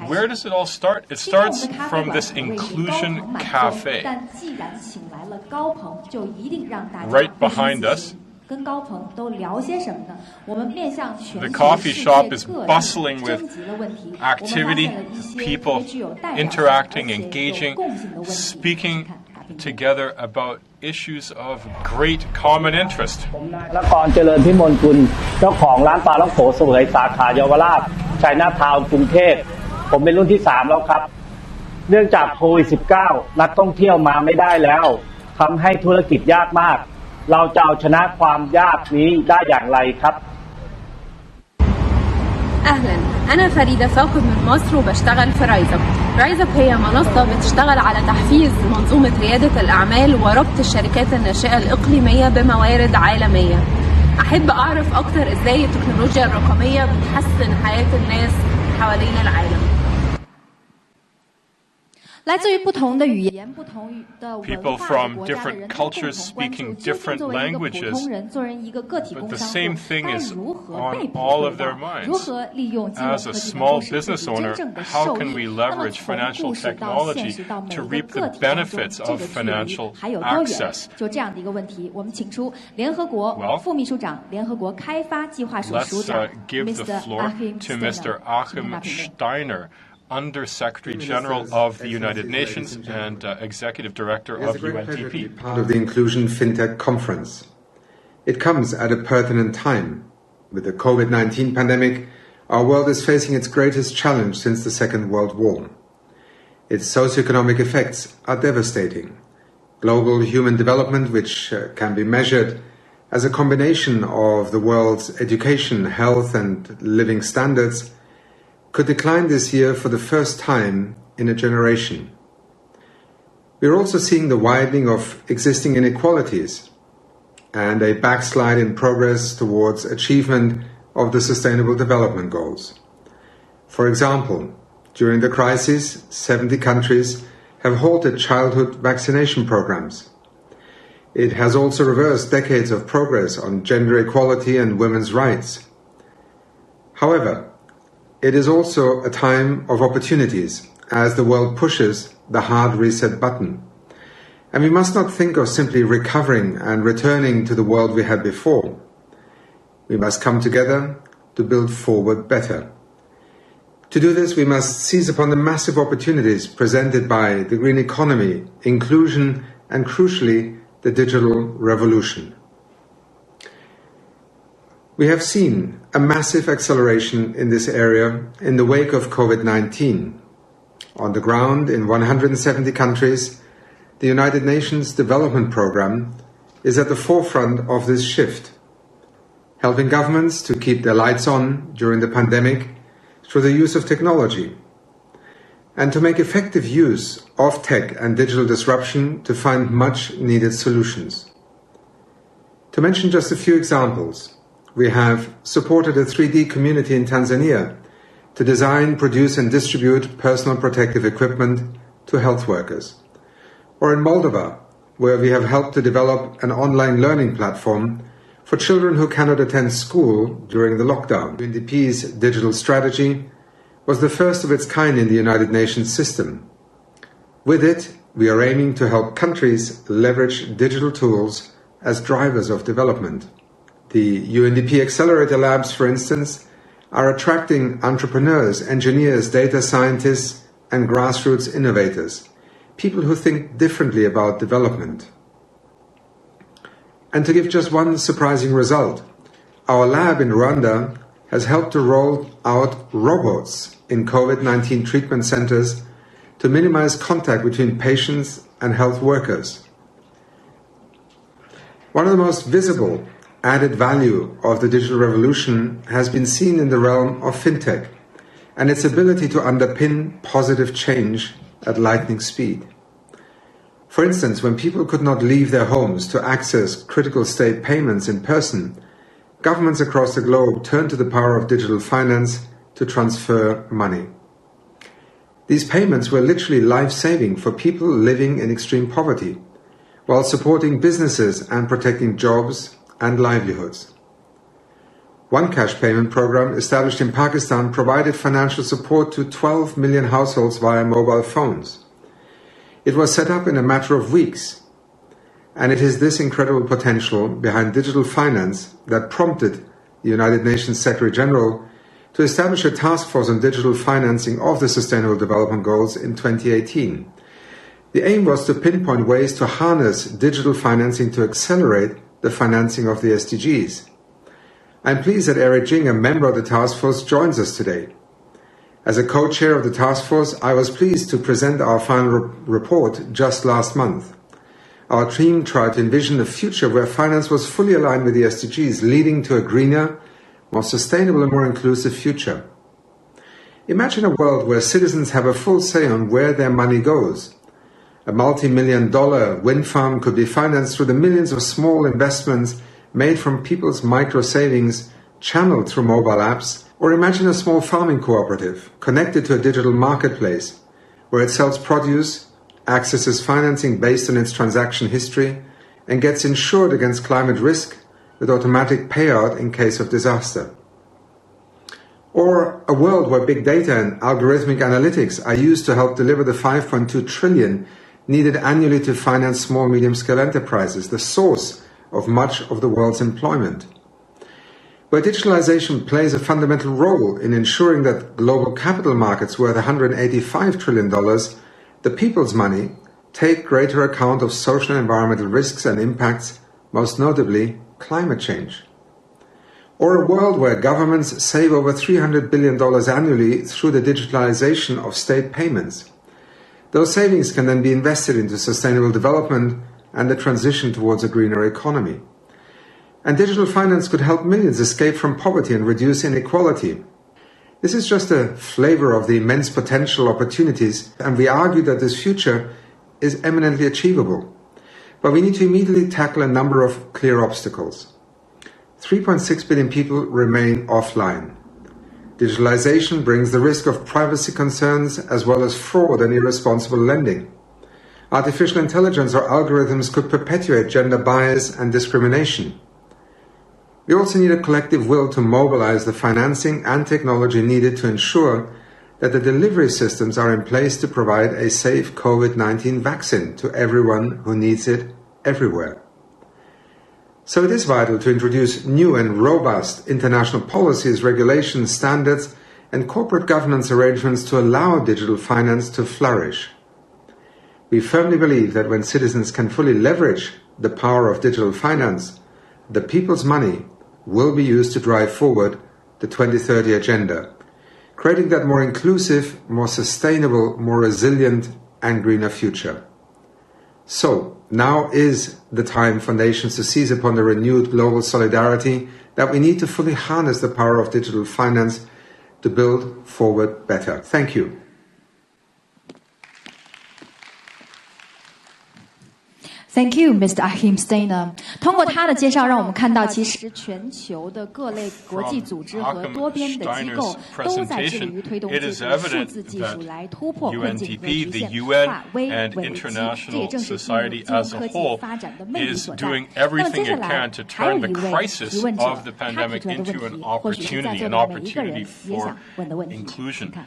Where does it all start? It starts from this Inclusion Cafe. Right behind us, the coffee shop is bustling with activity, people interacting, engaging, speaking together about issues of great common interest. ผมนายละกรเจริญพิมลกุลเจ้าของร้านปลาล่องโขเสวยสาขาเยาวราชชัยนาทาวน์กรุงเทพผมเป็นรุ่นที่3แล้วครับเนื่องจากโควิด -19 นักท่องเที่ยวมาไม่ได้แล้วทำให้ธุรกิจยากมากเราจะเอาชนะความยากนี้ได้อย่างไรครับ أهلا أنا فريدة فاقد من مصر وبشتغل في رايزب. رايزب هي منصة بتشتغل على تحفيز منظومة ريادة الأعمال وربط الشركات الناشئة الإقليمية بموارد عالمية. أحب أعرف أكتر إزاي التكنولوجيا الرقمية بتحسن حياة الناس حوالين العالم. People from different cultures speaking different languages, but the same thing is on all of their minds. As a small business owner, how can we leverage financial technology to reap the benefits of financial access? Well, let's give the floor to Mr. Achim Steiner, Under-Secretary General of the United Nations and Executive Director of UNDP. Part of the Inclusion FinTech Conference. It comes at a pertinent time. With the COVID-19 pandemic, our world is facing its greatest challenge since the Second World War. Its socioeconomic effects are devastating. Global human development, which can be measured as a combination of the world's education, health, and living standards, could decline this year for the first time in a generation. We're also seeing the widening of existing inequalities and a backslide in progress towards achievement of the Sustainable Development Goals. For example, during the crisis, 70 countries have halted childhood vaccination programs. It has also reversed decades of progress on gender equality and women's rights. However, it is also a time of opportunities as the world pushes the hard reset button. And we must not think of simply recovering and returning to the world we had before. We must come together to build forward better. To do this, we must seize upon the massive opportunities presented by the green economy, inclusion, and crucially, the digital revolution. We have seen a massive acceleration in this area in the wake of COVID-19. On the ground, in 170 countries, the United Nations Development Programme is at the forefront of this shift, helping governments to keep their lights on during the pandemic through the use of technology, and to make effective use of tech and digital disruption to find much-needed solutions. To mention just a few examples, we have supported a 3D community in Tanzania to design, produce and distribute personal protective equipment to health workers. Or in Moldova, where we have helped to develop an online learning platform for children who cannot attend school during the lockdown. UNDP's digital strategy was the first of its kind in the United Nations system. With it, we are aiming to help countries leverage digital tools as drivers of development. The UNDP Accelerator Labs, for instance, are attracting entrepreneurs, engineers, data scientists, and grassroots innovators, people who think differently about development. And to give just one surprising result, our lab in Rwanda has helped to roll out robots in COVID-19 treatment centers to minimize contact between patients and health workers. One of the most visible added value of the digital revolution has been seen in the realm of fintech and its ability to underpin positive change at lightning speed. For instance, when people could not leave their homes to access critical state payments in person, governments across the globe turned to the power of digital finance to transfer money. These payments were literally life-saving for people living in extreme poverty, while supporting businesses and protecting jobs and livelihoods. One cash payment program established in Pakistan provided financial support to 12 million households via mobile phones. It was set up in a matter of weeks, and it is this incredible potential behind digital finance that prompted the United Nations Secretary General to establish a task force on digital financing of the Sustainable Development Goals in 2018. The aim was to pinpoint ways to harness digital financing to accelerate the financing of the SDGs. I'm pleased that Eric Jing, a member of the task force, joins us today. As a co-chair of the task force, I was pleased to present our final report just last month. Our team tried to envision a future where finance was fully aligned with the SDGs, leading to a greener, more sustainable and more inclusive future. Imagine a world where citizens have a full say on where their money goes. A multi-million-dollar wind farm could be financed through the millions of small investments made from people's micro-savings channeled through mobile apps. Or imagine a small farming cooperative connected to a digital marketplace where it sells produce, accesses financing based on its transaction history, and gets insured against climate risk with automatic payout in case of disaster. Or a world where big data and algorithmic analytics are used to help deliver the 5.2 trillion needed annually to finance small, medium-scale enterprises, the source of much of the world's employment. Where digitalization plays a fundamental role in ensuring that global capital markets worth $185 trillion, the people's money, take greater account of social and environmental risks and impacts, most notably climate change. Or a world where governments save over $300 billion annually through the digitalization of state payments. Those savings can then be invested into sustainable development and the transition towards a greener economy. And digital finance could help millions escape from poverty and reduce inequality. This is just a flavor of the immense potential opportunities, and we argue that this future is eminently achievable. But we need to immediately tackle a number of clear obstacles. 3.6 billion people remain offline. Digitalization brings the risk of privacy concerns as well as fraud and irresponsible lending. Artificial intelligence or algorithms could perpetuate gender bias and discrimination. We also need a collective will to mobilize the financing and technology needed to ensure that the delivery systems are in place to provide a safe COVID-19 vaccine to everyone who needs it everywhere. So it is vital to introduce new and robust international policies, regulations, standards, and corporate governance arrangements to allow digital finance to flourish. We firmly believe that when citizens can fully leverage the power of digital finance, the people's money will be used to drive forward the 2030 agenda, creating that more inclusive, more sustainable, more resilient, and greener future. So, now is the time for nations to seize upon the renewed global solidarity that we need to fully harness the power of digital finance to build forward better. Thank you. Thank you, Mr. Achim Steiner. 通过他的介绍，让我们看到，其实全球的各类国际组织和多边的机构都在致力于推动这个数字技术来突破困境和实现化危为机。这也正是应用科技发展的魅力所在。那么接下来还有一位提问者，他提出来的问题，或许是在座的每一个人也想问的问题。请看。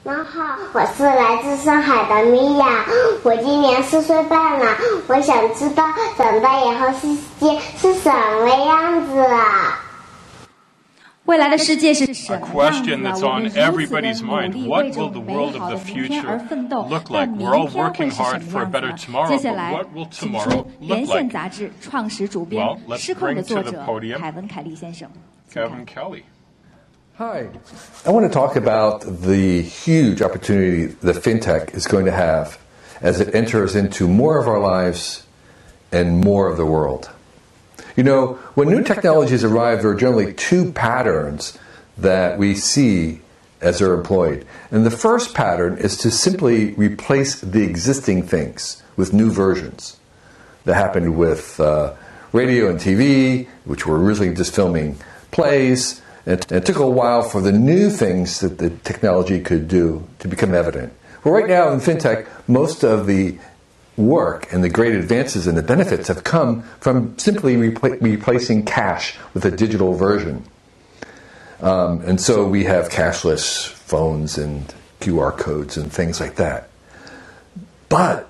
您好，我是来自上海的米娅，我今年4岁半了。我想知道长大以后世界是什么样子啊？未来的世界是什么样子啊？我们如此的努力为着美好的明天而奋斗，但明天会是什么样子呢？接下来，请出连线杂志创始主编、失控的作者凯文·凯利先生。Kevin Kelly. Hi. I want to talk about the huge opportunity that fintech is going to have as it enters into more of our lives and more of the world. You know, when new technologies arrive, there are generally two patterns that we see as they're employed. And the first pattern is to simply replace the existing things with new versions. That happened with radio and TV, which were originally just filming plays. It took a while for the new things that the technology could do to become evident. Well, right now in fintech, most of the work and the great advances and the benefits have come from simply replacing cash with a digital version. And so we have cashless phones and QR codes and things like that. But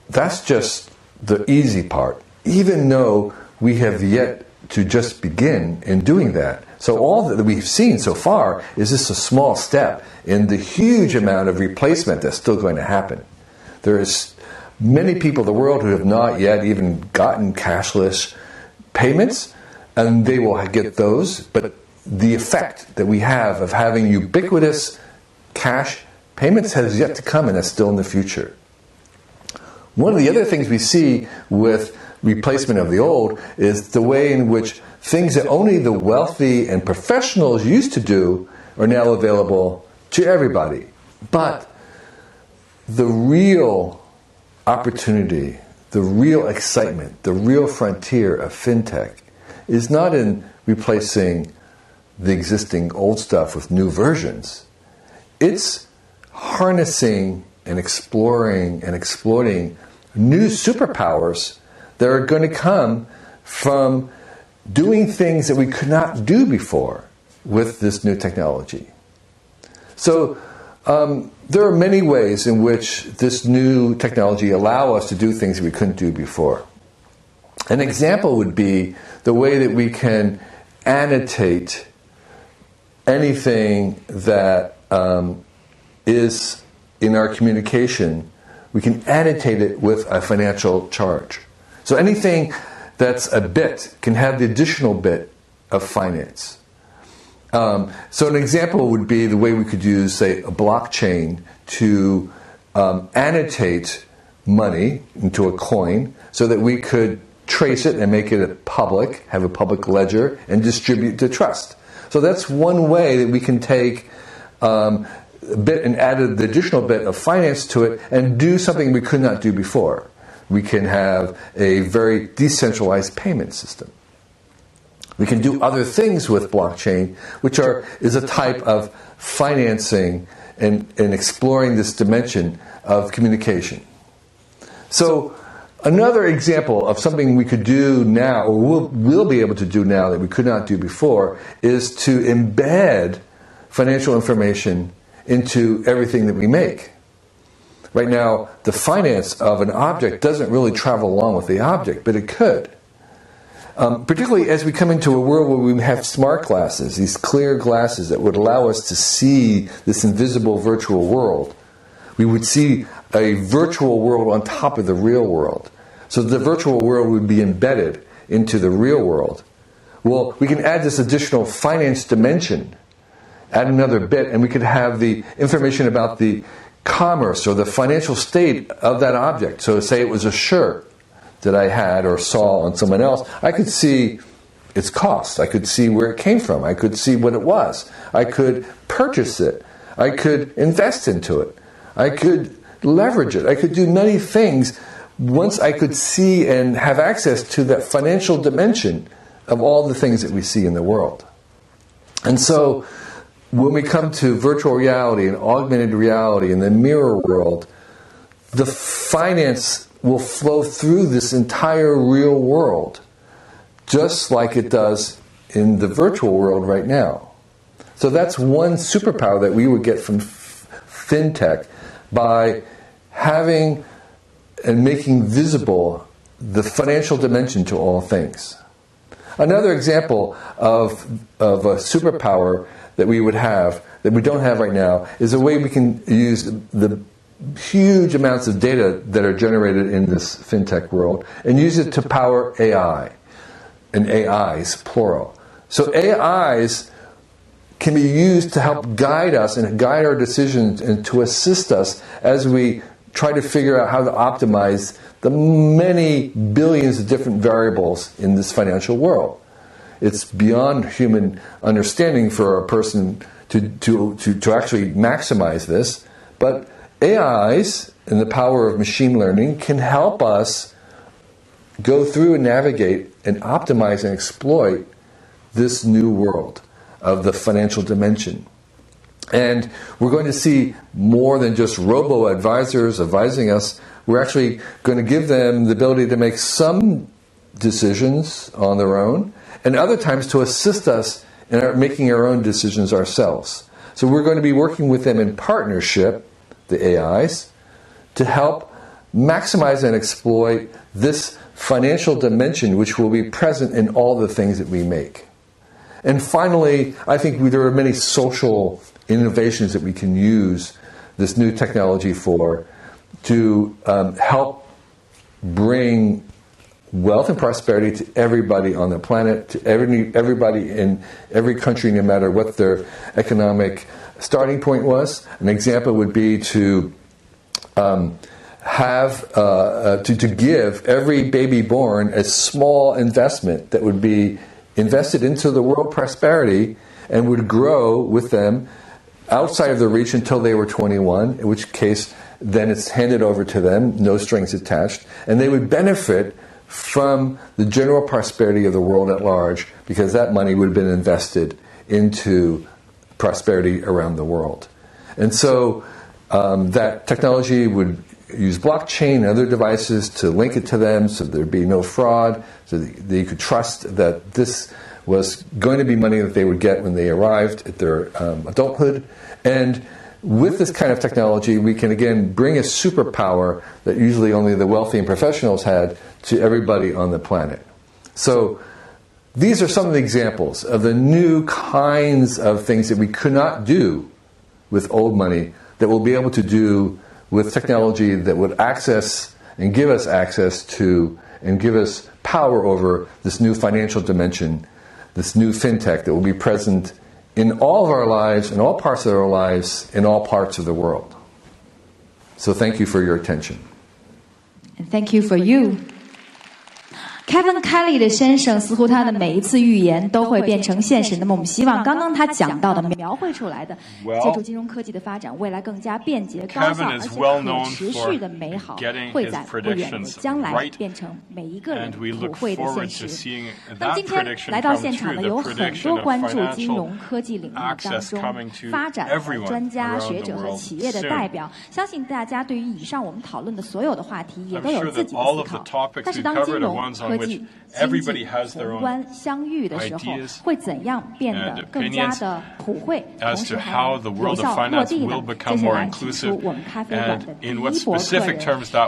that's just the easy part, even though we have yet to just begin in doing that. So all that we've seen so far is just a small step in the huge amount of replacement that's still going to happen. There's many people in the world who have not yet even gotten cashless payments, and they will get those, but the effect that we have of having ubiquitous cash payments has yet to come, and that's still in the future. One of the other things we see with replacement of the old is the way in which things that only the wealthy and professionals used to do are now available to everybody. But the real opportunity, the real excitement, the real frontier of fintech is not in replacing the existing old stuff with new versions. It's harnessing and exploring and exploiting new superpowers that are going to come from doing things that we could not do before with this new technology. So there are many ways in which this new technology allow us to do things we couldn't do before. An example would be the way that we can annotate anything that is in our communication. We can annotate it with a financial charge. So anything that's a bit can have the additional bit of finance. So an example would be the way we could use, say, a blockchain to annotate money into a coin so that we could trace it and make it public, have a public ledger, and distribute to trust. So that's one way that we can take a bit and add the additional bit of finance to it and do something we could not do before. We can have a very decentralized payment system. We can do other things with blockchain, which is a type of financing and exploring this dimension of communication. So another example of something we could do now, or we'll be able to do now that we could not do before, is to embed financial information into everything that we make. Right now, the finance of an object doesn't really travel along with the object, but it could. Particularly as we come into a world where we have smart glasses, these clear glasses that would allow us to see this invisible virtual world. We would see a virtual world on top of the real world. So the virtual world would be embedded into the real world. Well, we can add this additional finance dimension, add another bit, and we could have the information about the commerce or the financial state of that object. So say it was a shirt that I had or saw on someone else, I could see its cost. I could see where it came from. I could see what it was. I could purchase it. I could invest into it. I could leverage it. I could do many things once I could see and have access to that financial dimension of all the things that we see in the world. And so when we come to virtual reality and augmented reality and the mirror world, the finance will flow through this entire real world, just like it does in the virtual world right now. So that's one superpower that we would get from fintech by having and making visible the financial dimension to all things. Another example of a superpower that we would have, that we don't have right now, is a way we can use the huge amounts of data that are generated in this fintech world and use it to power AI, and AIs, plural. So AIs can be used to help guide us and guide our decisions and to assist us as we try to figure out how to optimize the many billions of different variables in this financial world. It's beyond human understanding for a person to actually maximize this, but AIs and the power of machine learning can help us go through and navigate and optimize and exploit this new world of the financial dimension. And we're going to see more than just robo-advisors advising us. we're actually going to give them the ability to make some decisions on their own, and other times to assist us in making our own decisions ourselves. So we're going to be working with them in partnership, the AIs, to help maximize and exploit this financial dimension which will be present in all the things that we make. And finally, I think there are many social innovations that we can use this new technology for to help bring wealth and prosperity to everybody on the planet, to everybody in every country, no matter what their economic starting point was. An example would be to to give every baby born a small investment that would be invested into the world prosperity and would grow with them outside of the reach until they were 21, in which case then it's handed over to them, no strings attached, and they would benefit from the general prosperity of the world at large because that money would have been invested into prosperity around the world. And so that technology would use blockchain and other devices to link it to them so there'd be no fraud, so that you could trust that this was going to be money that they would get when they arrived at their adulthood. And with this kind of technology, we can again bring a superpower that usually only the wealthy and professionals had to everybody on the planet. So these are some of the examples of the new kinds of things that we could not do with old money that we'll be able to do with technology that would access and give us access to and give us power over this new financial dimension, this new fintech that will be present in all of our lives, in all parts of our lives, in all parts of the world. So thank you for your attention. And thank you for you. Kevin Kelly 的先生似乎他的每一次预言都会变成现实。那么我们希望刚刚他讲到的描绘出来的借助金融科技的发展，未来更加便捷高效而且可持续的美好，会在不远的将来变成每一个人普惠的现实。那么今天来到现场的有很多关注金融科技领域当中发展的专家学者和企业的代表，相信大家对于以上我们讨论的所有的话题也都有自己的思考。但是当金融科技经济宏观相遇的时候，会怎样变得更加的普惠，同时还有效落地呢？接下来请出我们咖啡馆的第一博客人，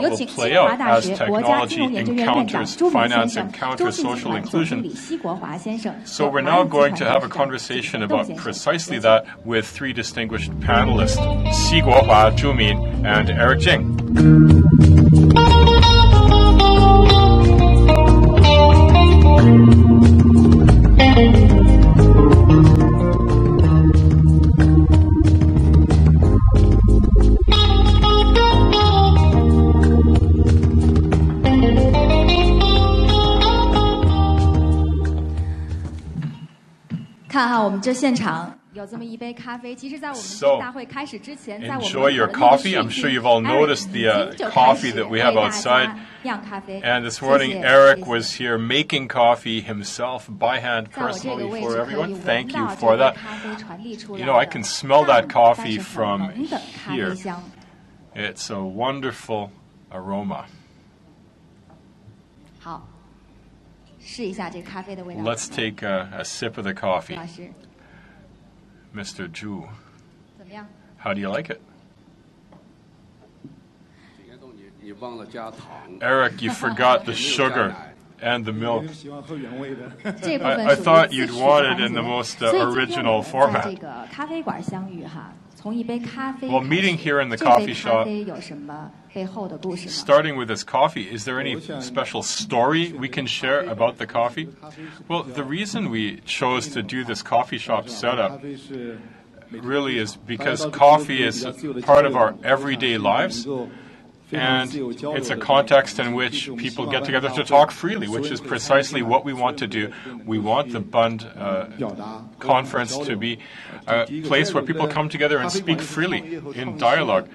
有请清华大学国家金融研究院院长朱明先生、中信集团总经理奚国华先生。So we're now going to have a conversation about precisely that with three distinguished panelists, Xi Guohua, Zhu Min, and Eric Jing. Enjoy your coffee. I'm sure you've all noticed the coffee that we have outside. And this morning, Eric was here making coffee himself by hand personally for everyone. Thank you for that. You know, I can smell that coffee from here. It's a wonderful aroma. Let's take a sip of the coffee. Mr. Zhu, how do you like it? Eric, you forgot the sugar and the milk. I thought you'd want it in the most original format. Well, meeting here in the coffee shop, starting with this coffee, is there any special story we can share about the coffee? Well, the reason we chose to do this coffee shop setup really is because coffee is part of our everyday lives. And it's a context in which people get together to talk freely, which is precisely what we want to do. We want the Bund conference to be a place where people come together and speak freely in dialogue.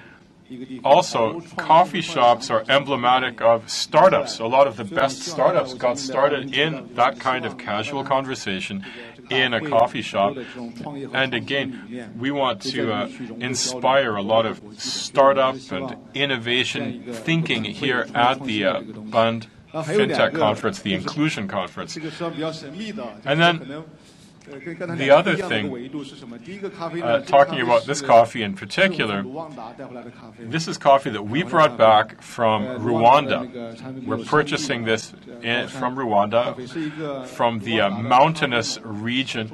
also, coffee shops are emblematic of startups. A lot of the best startups got started in that kind of casual conversation in a coffee shop. And again, we want to inspire a lot of startup and innovation thinking here at the Bund FinTech Conference, the Inclusion Conference. And then the other thing, talking about this coffee in particular, this is coffee that we brought back from Rwanda. We're purchasing this from Rwanda, from the mountainous region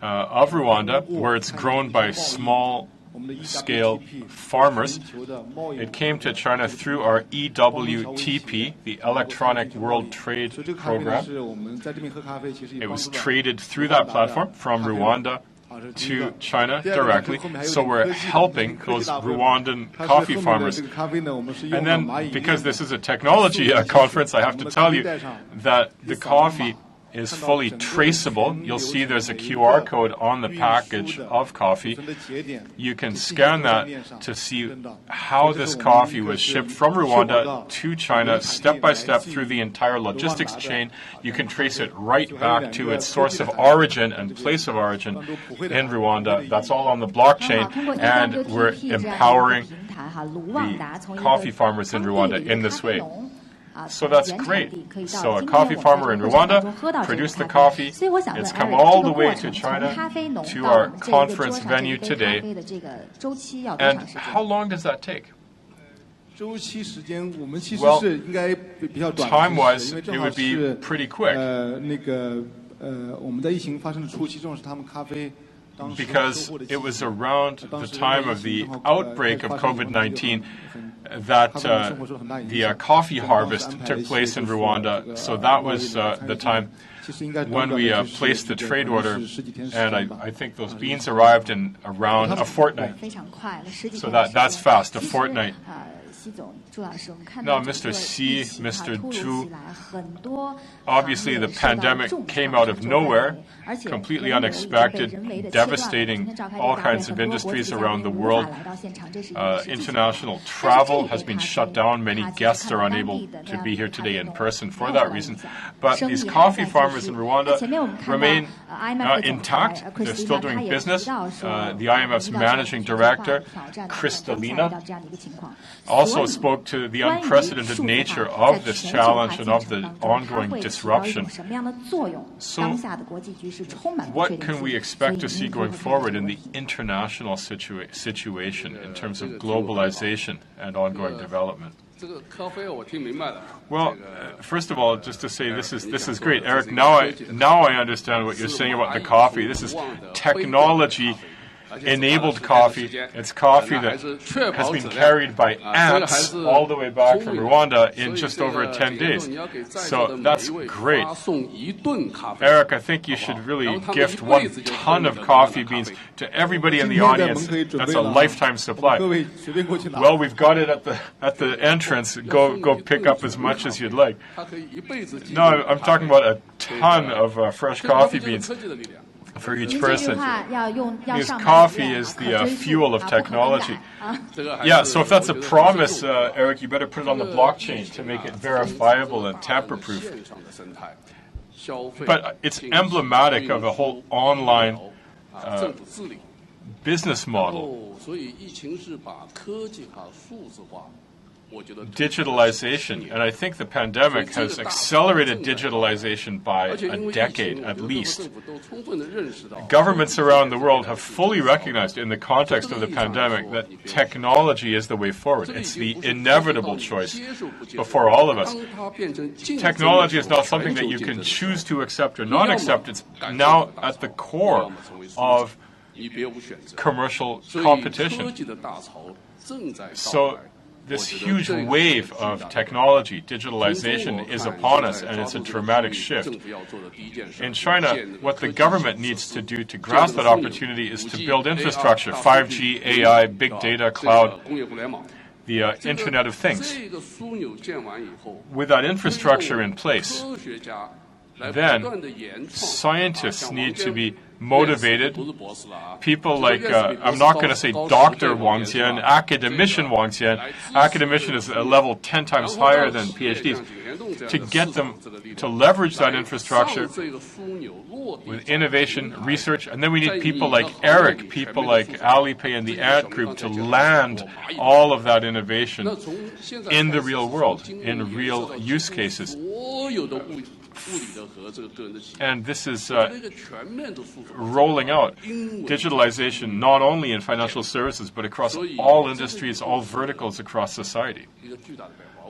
of Rwanda, where it's grown by small-scale farmers. It came to China through our EWTP, the Electronic World Trade Program. It was traded through that platform from Rwanda to China directly, so we're helping those Rwandan coffee farmers. And then, because this is a technology conference, I have to tell you that the coffee is fully traceable. You'll see there's a QR code on the package of coffee. You can scan that to see how this coffee was shipped from Rwanda to China, step by step through the entire logistics chain. You can trace it right back to its source of origin and place of origin in Rwanda. That's all on the blockchain, and we're empowering the coffee farmers in Rwanda in this way. So that's great. So a coffee farmer in Rwanda produced the coffee. It's come all the way to China, to our conference venue today. And how long does that take? Well, time-wise, it would be pretty quick. Because it was around the time of the outbreak of COVID-19 that the coffee harvest took place in Rwanda. So that was the time when we placed the trade order, and I think those beans arrived in around a fortnight. So that's fast, a fortnight. Now, Mr. Xi, Mr. Zhu, obviously the pandemic came out of nowhere, completely unexpected, devastating all kinds of industries around the world. International travel has been shut down. Many guests are unable to be here today in person for that reason. But these coffee farmers in Rwanda remain intact. They're still doing business. The IMF's managing director, Kristalina, also spoke to the unprecedented nature of this challenge and of the ongoing disruption. So, what can we expect to see going forward in the international situation in terms of globalization and ongoing development? Well, first of all, just to say this is great, Eric. Now I understand what you're saying about the coffee. This is technology-enabled coffee. It's coffee that has been carried by ants all the way back from Rwanda in just over 10 days. So that's great. Eric, I think you should really gift 1 ton of coffee beans to everybody in the audience. That's a lifetime supply. Well, we've got it at the entrance. Go pick up as much as you'd like. No, I'm talking about a ton of fresh coffee beans for each person. Because coffee is the fuel of technology. Yeah, so if that's a promise, Eric, you better put it on the blockchain to make it verifiable and tamper-proof. But it's emblematic of a whole online business model. Digitalization, and I think the pandemic has accelerated digitalization by a decade at least. Governments around the world have fully recognized in the context of the pandemic that technology is the way forward. It's the inevitable choice before all of us. Technology is not something that you can choose to accept or not accept. It's now at the core of commercial competition. So this huge wave of technology, digitalization, is upon us, and it's a dramatic shift. In China, what the government needs to do to grasp that opportunity is to build infrastructure, 5G, AI, big data, cloud, the Internet of Things. With that infrastructure in place, then scientists need to be motivated. People like, I'm not going to say Dr. Wang Jian, academician Wang Jian. Academician is a level 10 times higher than PhDs. To get them to leverage that infrastructure with innovation, research, and then we need people like Eric, people like Alipay and the Ant Group to land all of that innovation in the real world, in real use cases. And this is rolling out digitalization not only in financial services, but across all industries, all verticals across society.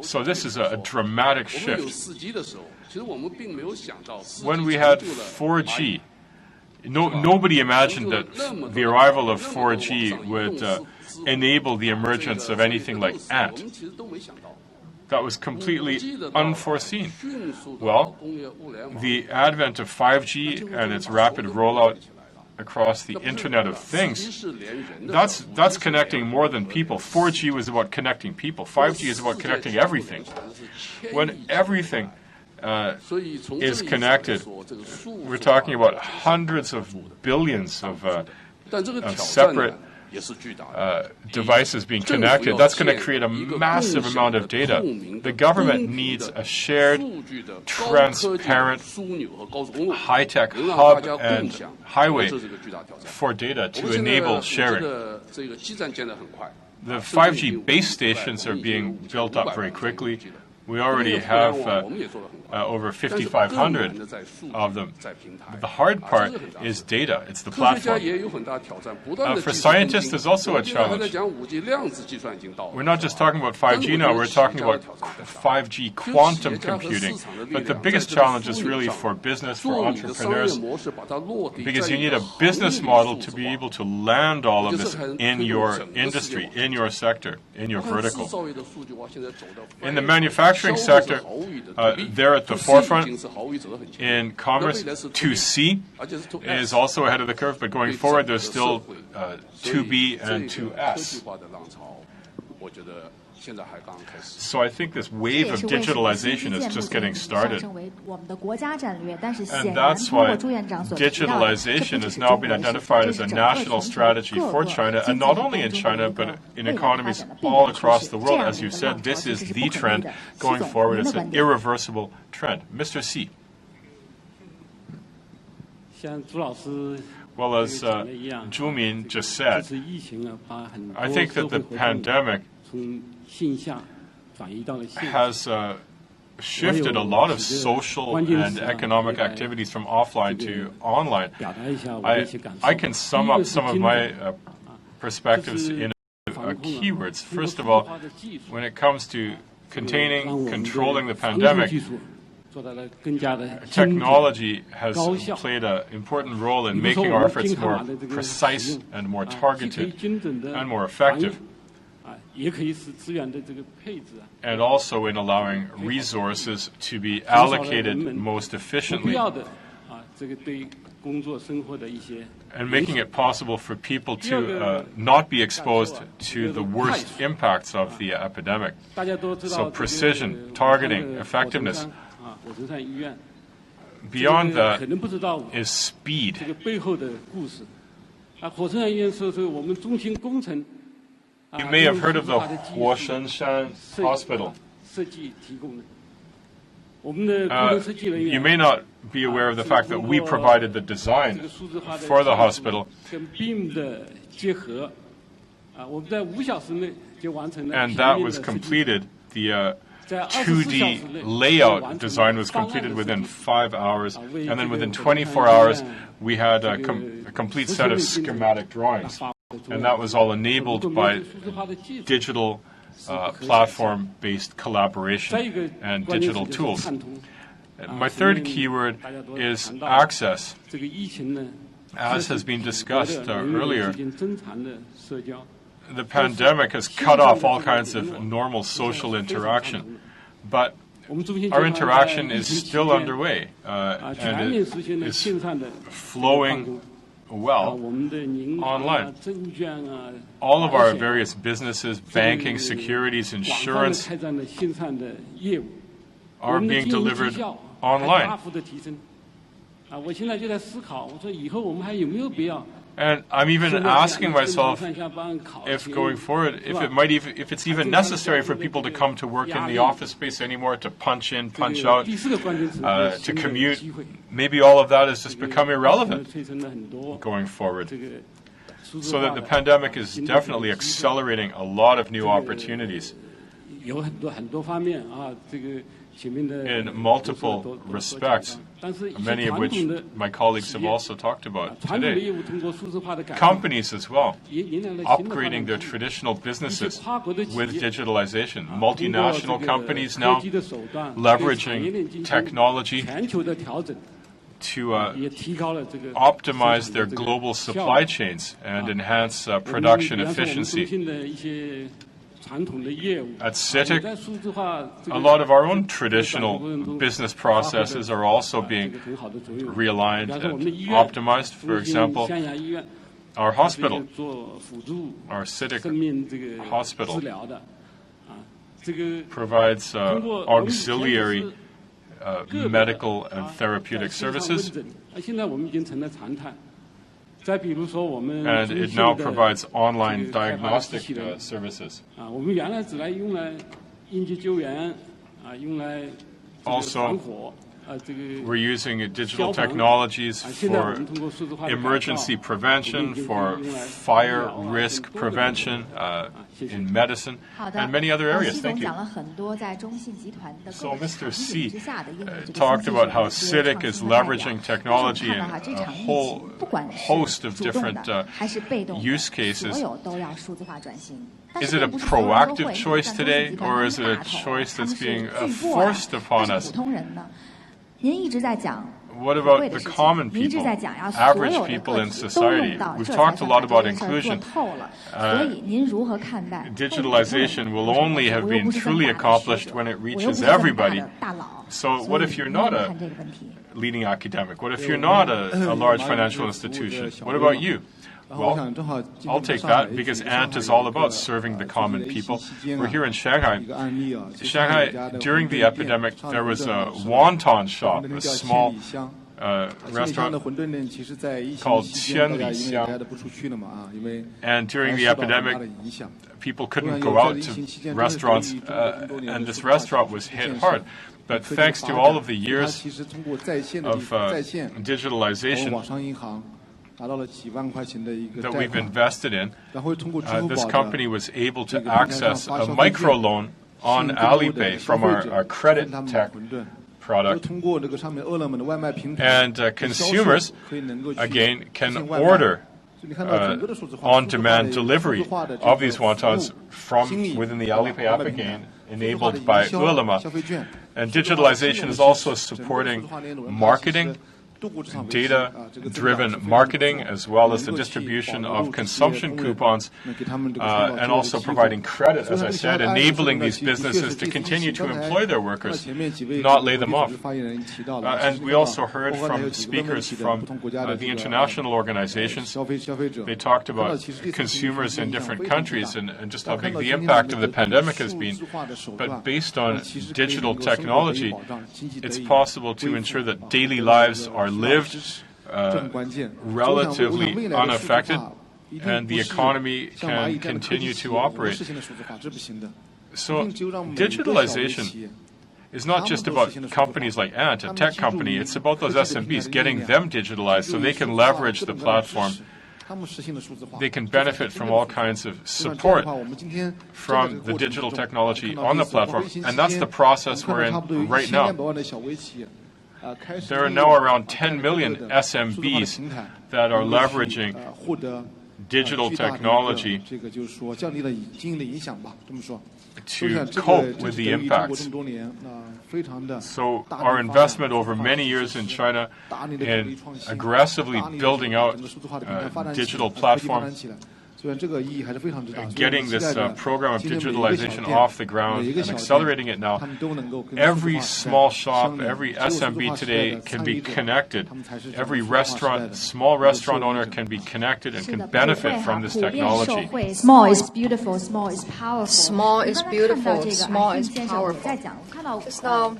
So this is a dramatic shift. When we had 4G, nobody imagined that the arrival of 4G would enable the emergence of anything like Ant. That was completely unforeseen. Well, the advent of 5G and its rapid rollout across the Internet of Things, that's connecting more than people. 4G was about connecting people. 5G is about connecting everything. When everything is connected, we're talking about hundreds of billions of separate devices being connected. That's going to create a massive amount of data. The government needs a shared, transparent, high-tech hub and highway for data to enable sharing. The 5G base stations are being built up very quickly. We already have over 5,500 of them. The hard part is data. It's the platform. For scientists, there's also a challenge. We're not just talking about 5G now. We're talking about 5G quantum computing. But the biggest challenge is really for business, for entrepreneurs, because you need a business model to be able to land all of this in your industry, in your sector, in your vertical. In the manufacturing sector, they're at the forefront. In commerce, 2C is also ahead of the curve, but going forward, there's still 2B and 2S. So I think this wave of digitalization is just getting started. And that's why digitalization has now been identified as a national strategy for China, and not only in China, but in economies all across the world. As you said, this is the trend going forward. It's an irreversible trend. Mr. Xi. Well, as Zhu Min just said, I think that the pandemic has shifted a lot of social and economic activities from offline to online. I can sum up some of my perspectives in keywords. First of all, when it comes to containing, controlling the pandemic, technology has played an important role in making our efforts more precise and more targeted and more effective, and also in allowing resources to be allocated most efficiently, and making it possible for people to not be exposed to the worst impacts of the epidemic. So precision, targeting, effectiveness. Beyond that is speed. You may have heard of the Huoshenshan Hospital. You may not be aware of the fact that we provided the design for the hospital. And that was completed. The 2D layout design was completed within 5 hours. And then within 24 hours, we had a complete set of schematic drawings. And that was all enabled by digital platform-based collaboration and digital tools. My third keyword is access. As has been discussed earlier, the pandemic has cut off all kinds of normal social interaction, but our interaction is still underway and it is flowing well online. All of our various businesses, banking, securities, insurance, are being delivered online. And I'm even asking myself if going forward, if it's even necessary for people to come to work in the office space anymore, to punch in, punch out, to commute. Maybe all of that has just become irrelevant going forward. So that the pandemic is definitely accelerating a lot of new opportunities in multiple respects, many of which my colleagues have also talked about today. Companies as well, upgrading their traditional businesses with digitalization. Multinational companies now leveraging technology to optimize their global supply chains and enhance production efficiency. At CITIC, a lot of our own traditional business processes are also being realigned and optimized. For example, our hospital, our CITIC hospital, provides auxiliary medical and therapeutic services. And it now provides online diagnostic services. Also, we're using digital technologies for emergency prevention, for fire risk prevention in medicine, and many other areas. Thank you. So Mr. C talked about how CITIC is leveraging technology in a whole host of different use cases. Is it a proactive choice today, or is it a choice that's being forced upon us? What about the common people, average people in society? We've talked a lot about inclusion. Digitalization will only have been truly accomplished when it reaches everybody. So what if you're not a leading academic? What if you're not a large financial institution? What about you? Well, I'll take that because ANT is all about serving the common people. We're here in Shanghai. Shanghai, during the epidemic, there was a wonton shop, a small restaurant called Qianlixiang. And during the epidemic, people couldn't go out to restaurants, and this restaurant was hit hard. But thanks to all of the years of digitalization that we've invested in, this company was able to access a microloan on Alipay from our credit tech product. And consumers, again, can order on-demand delivery of these wontons from within the Alipay app, again, enabled by Ele.me. And digitalization is also supporting marketing, data-driven marketing, as well as the distribution of consumption coupons, and also providing credit, as I said, enabling these businesses to continue to employ their workers, not lay them off. And we also heard from speakers from the international organizations. They talked about consumers in different countries and just how big the impact of the pandemic has been. But based on digital technology, it's possible to ensure that daily lives are lived relatively unaffected, and the economy can continue to operate. So digitalization is not just about companies like Ant, a tech company. It's about those SMBs, getting them digitalized so they can leverage the platform. They can benefit from all kinds of support from the digital technology on the platform. And that's the process we're in right now. There are now around 10 million SMBs that are leveraging digital technology to cope with the impacts. So our investment over many years in China in aggressively building out a digital platform getting this program of digitalization off the ground and accelerating it now, every small shop, every SMB today can be connected. Every restaurant, small restaurant owner can be connected and can benefit from this technology. Small is beautiful, small is powerful. Small is beautiful, small is powerful. Just now,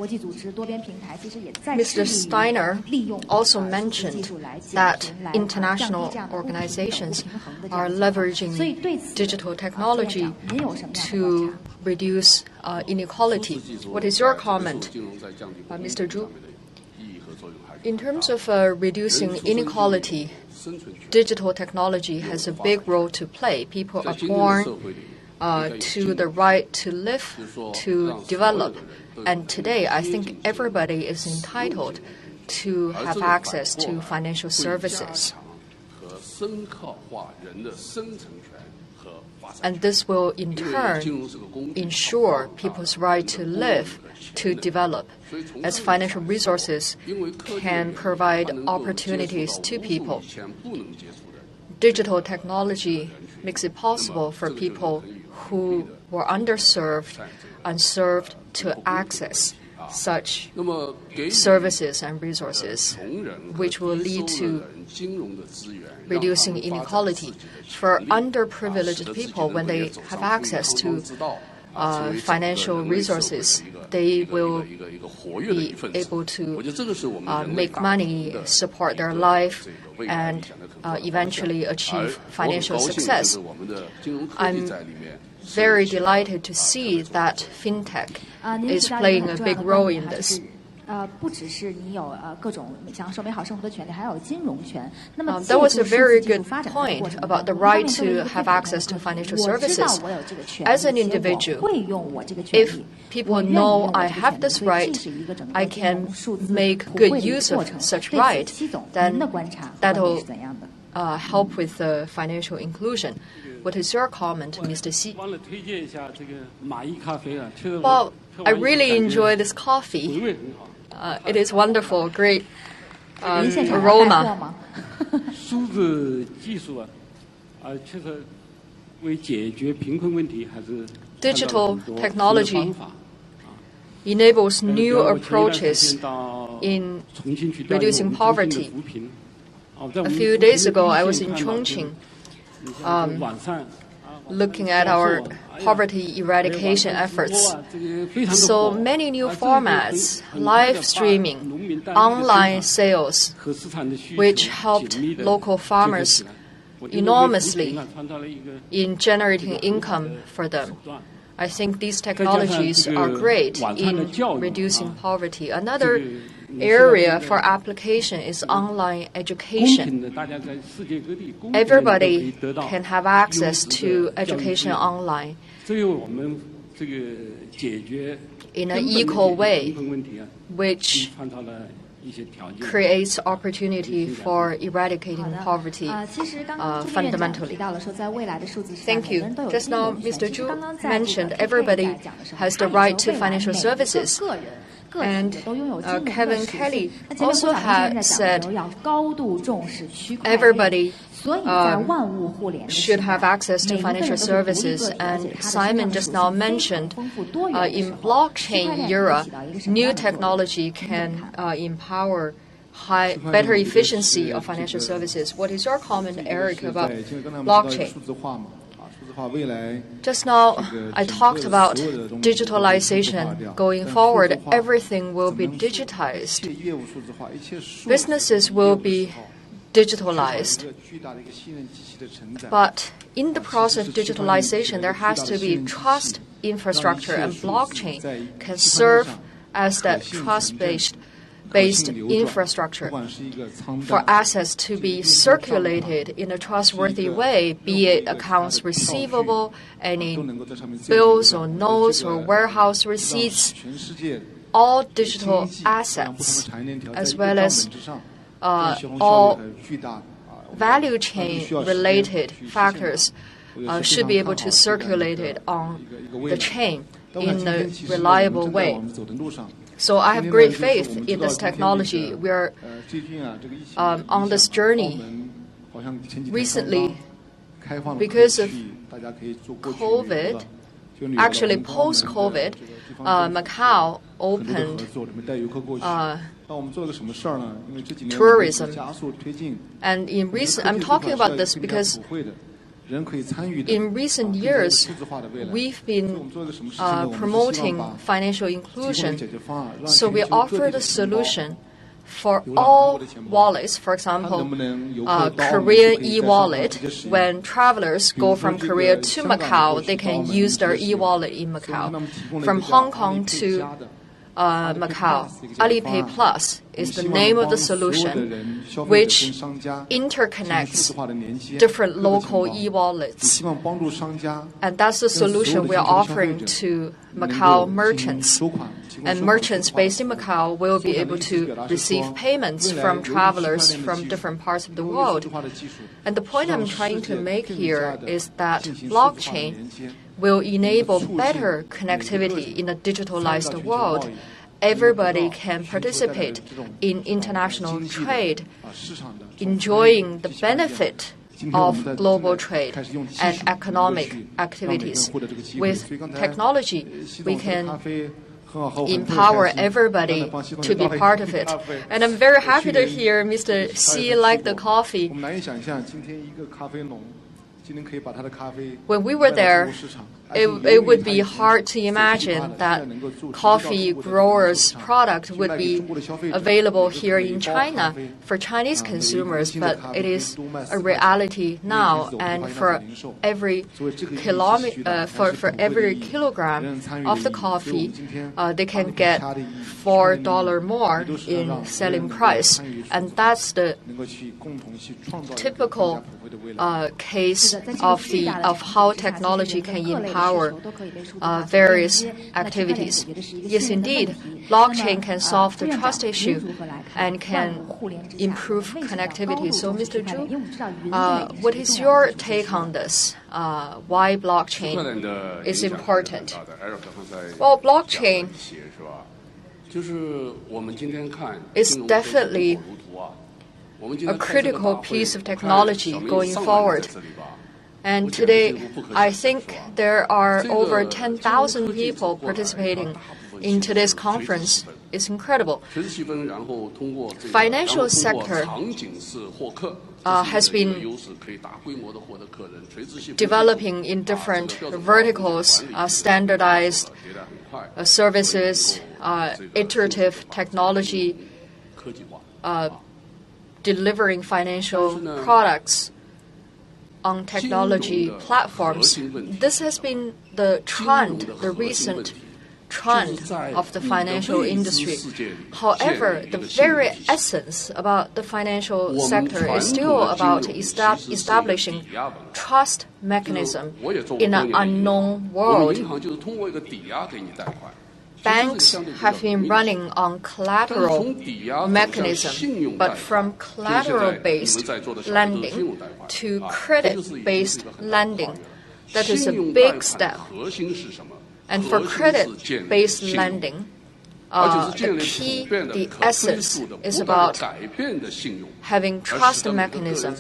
Mr. Steiner also mentioned that international organizations are leveraging digital technology to reduce inequality. What is your comment, Mr. Zhu? In terms of reducing inequality, digital technology has a big role to play. People are born to the right to live, to develop. And today, I think everybody is entitled to have access to financial services. And this will, in turn, ensure people's right to live, to develop, as financial resources can provide opportunities to people. Digital technology makes it possible for people who were underserved, unserved, to access such services and resources, which will lead to reducing inequality. For underprivileged people, when they have access to financial resources, they will be able to make money, support their life, and eventually achieve financial success. I'm very delighted to see that fintech is playing a big role in this. That was a very good point about the right to have access to financial services. As an individual, if people know I have this right, I can make good use of such right, then that'll help with financial inclusion. What is your comment, Mr. Xi? Well, I really enjoy this coffee. It is wonderful, great aroma. Digital technology enables new approaches in reducing poverty. A few days ago, I was in Chongqing, looking at our poverty eradication efforts. So many new formats, live streaming, online sales, which helped local farmers enormously in generating income for them. I think these technologies are great in reducing poverty. Another area for application is online education. Everybody can have access to education online in an equal way, which creates opportunity for eradicating poverty fundamentally. Thank you. Just now, Mr. Zhu mentioned everybody has the right to financial services. And Kevin Kelly also had said everybody should have access to financial services. And Simon just now mentioned in blockchain era, new technology can empower better efficiency of financial services. What is your comment, Eric, about blockchain? Just now, I talked about digitalization. Going forward, everything will be digitized. Businesses will be digitalized. But in the process of digitalization, there has to be trust infrastructure, and blockchain can serve as that trust-based infrastructure for assets to be circulated in a trustworthy way, be it accounts receivable, any bills or notes or warehouse receipts, all digital assets, as well as all value chain related factors should be able to circulate it on the chain in a reliable way. So I have great faith in this technology. We are on this journey. Recently, because of COVID, actually post-COVID, Macau opened tourism. And I'm talking about this because in recent years, we've been promoting financial inclusion. So we offered a solution for all wallets. For example, Korean e-wallet. When travelers go from Korea to Macau, they can use their e-wallet in Macau. From Hong Kong to Macau, Alipay Plus is the name of the solution, which interconnects different local e-wallets. And that's the solution we are offering to Macau merchants. And merchants based in Macau will be able to receive payments from travelers from different parts of the world. And the point I'm trying to make here is that blockchain will enable better connectivity in a digitalized world. Everybody can participate in international trade, enjoying the benefit of global trade and economic activities. With technology, we can empower everybody to be part of it. And I'm very happy to hear Mr. Xi like the coffee. When we were there, it would be hard to imagine that coffee growers' product would be available here in China for Chinese consumers, but it is a reality now. And for every kilogram of the coffee, they can get $4 more in selling price, and that's the typical case of how technology can empower various activities. Yes, indeed, blockchain can solve the trust issue and can improve connectivity. So, Mr. Zhu, what is your take on this? Why blockchain is important? Well, blockchain is definitely a critical piece of technology going forward. And today, I think there are over 10,000 people participating in today's conference. It's incredible. Financial sector has been developing in different verticals, standardized services, iterative technology, delivering financial products on technology platforms. This has been the trend, the recent trend of the financial industry. However, the very essence about the financial sector is still about establishing trust mechanism in an unknown world. Banks have been running on collateral mechanism, but from collateral-based lending to credit-based lending, that is a big step. And for credit-based lending, the essence is about having trust mechanism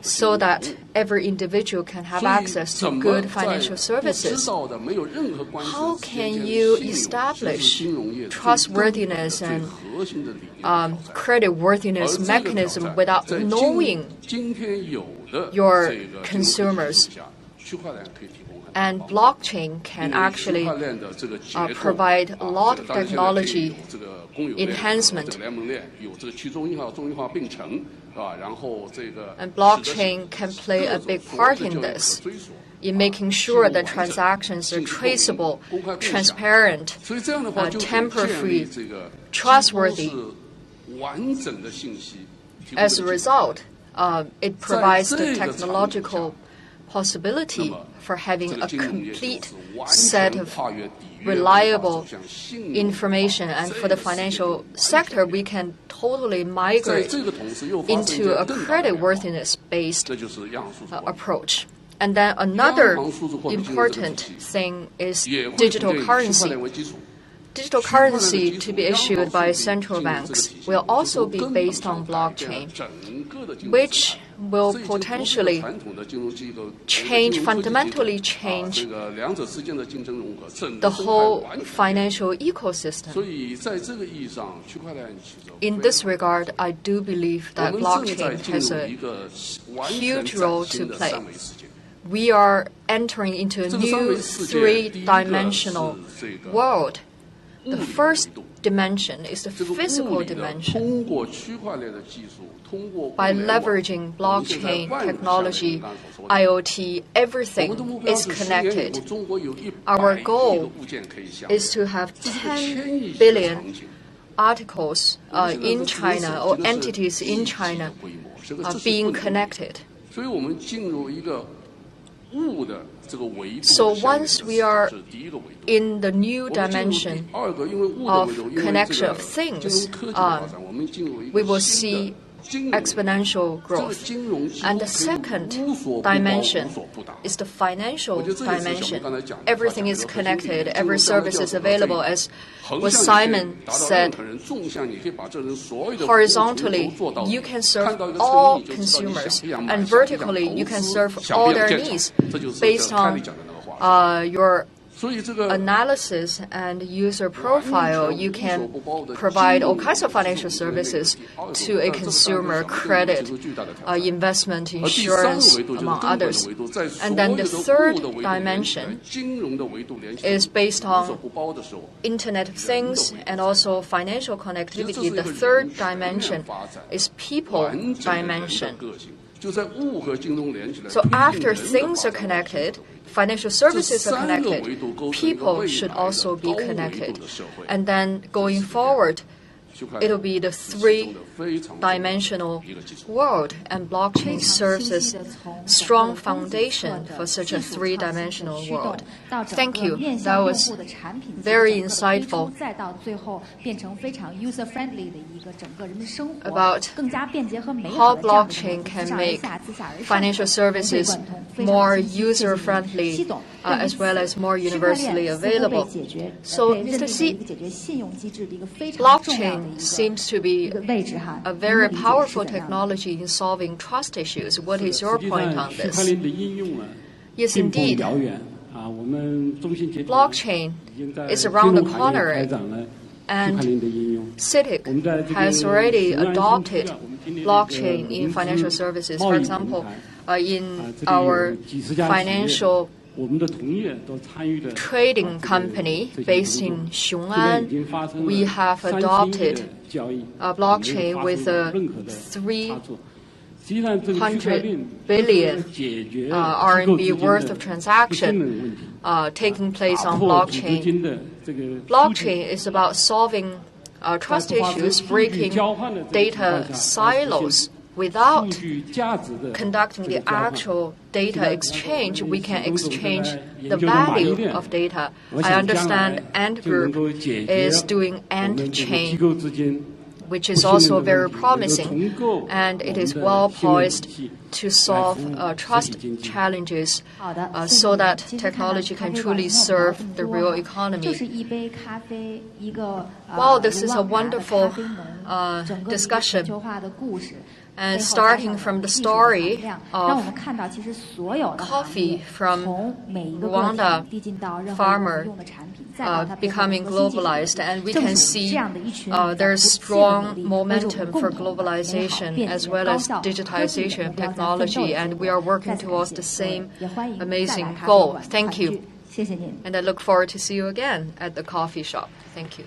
so that every individual can have access to good financial services. How can you establish trustworthiness and creditworthiness mechanism without knowing your consumers? And blockchain can actually provide a lot of technology enhancement. And blockchain can play a big part in this, in making sure that transactions are traceable, transparent, tamper-free, trustworthy. As a result, it provides the technological possibility for having a complete set of reliable information. And for the financial sector, we can totally migrate into a creditworthiness-based approach. And then another important thing is digital currency. digital currency to be issued by central banks will also be based on blockchain, which will potentially fundamentally change the whole financial ecosystem. In this regard, I do believe that blockchain has a huge role to play. We are entering into a new three-dimensional world. The first dimension is the physical dimension. By leveraging blockchain technology, IoT, everything is connected. Our goal is to have 10 billion articles in China or entities in China being connected. So once we are in the new dimension of connection of things, we will see exponential growth. And the second dimension is the financial dimension. Everything is connected, every service is available. As what Simon said, horizontally, you can serve all consumers, and vertically, you can serve all their needs based on your analysis and user profile. You can provide all kinds of financial services to a consumer, credit, investment, insurance, among others. And then the third dimension is based on Internet of Things and also financial connectivity. The third dimension is people dimension. So after things are connected, financial services are connected, people should also be connected. And then going forward, it'll be the three-dimensional world, and blockchain serves as strong foundation for such a three-dimensional world. Thank you. That was very insightful about how blockchain can make financial services more user-friendly as well as more universally available. So, Mr. Xi, blockchain seems to be a very powerful technology in solving trust issues. What is your point on this? Yes, indeed. Blockchain is around the corner, and CITIC has already adopted blockchain in financial services. For example, in our financial trading company based in Xiong'an, we have adopted a blockchain with a 300 billion RMB worth of transaction taking place on blockchain. Blockchain is about solving trust issues, breaking data silos. Without conducting the actual data exchange, we can exchange the value of data. I understand Ant Group is doing Ant Chain, which is also very promising, and it is well poised to solve trust challenges so that technology can truly serve the real economy. Well, this is a wonderful discussion. And starting from the story of coffee from Rwanda farmer becoming globalized, and we can see there's strong momentum for globalization as well as digitization of technology, and we are working towards the same amazing goal. Thank you. And I look forward to see you again at the coffee shop. Thank you.